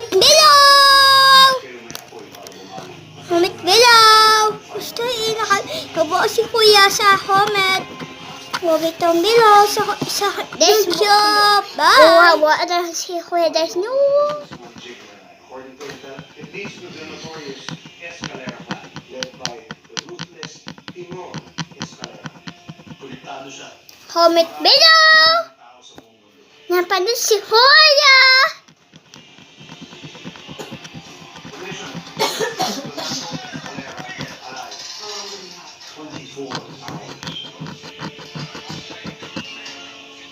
Bilaw! Homit bilaw! Gusto nakabuo si kuya sa homit. Homit ang bilaw sa YouTube. Bye! Buwa na si kuya des no. It leads to the notorious Escalera Clan, led by the ruthless Timor Escalera. Konektado siya. Homit bilaw! Tao sa buong mundo. Napanood si kuya! Commission. Escalera alive. 24 hours.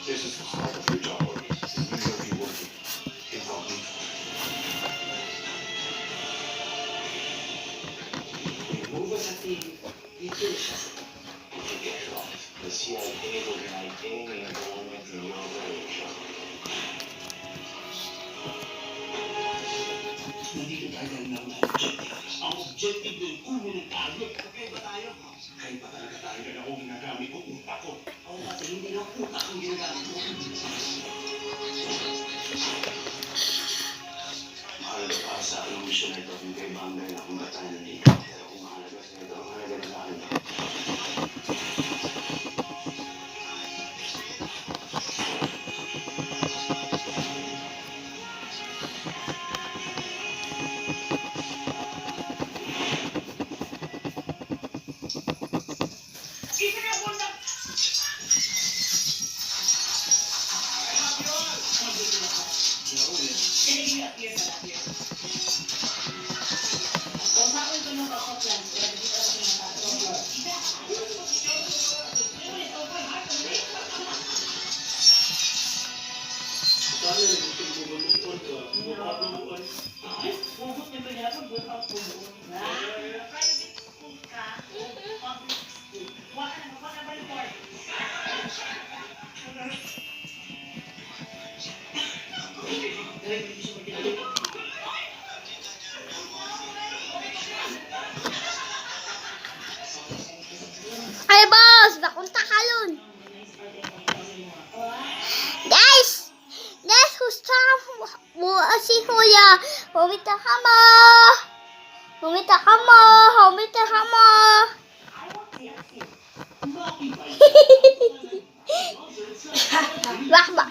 This is the start of your job. You will be working incognito. Remove us at the station. If you get lost, the CIA will deny any involvement in your operation. Nandito tayo dahil meron tayong objective. Ang objective ng kumo ng tayo. Kakaiba tayo. Kakaiba talaga tayo dahil ako ginagamit ko utak ko. Ako kasi hindi lang utak ang ginagamit ko. Mahalaga para sa akin ang mission na ito kung kay Bangay na kung ba't tayo nandito. Pero kung mahalaga sa ito, mahalaga na sa akin. Ay boss, nakunta ka lun. Guys, gusto mo si kuya. Humita ka mo. Humita ka mo. Humita ka mo. Bak ba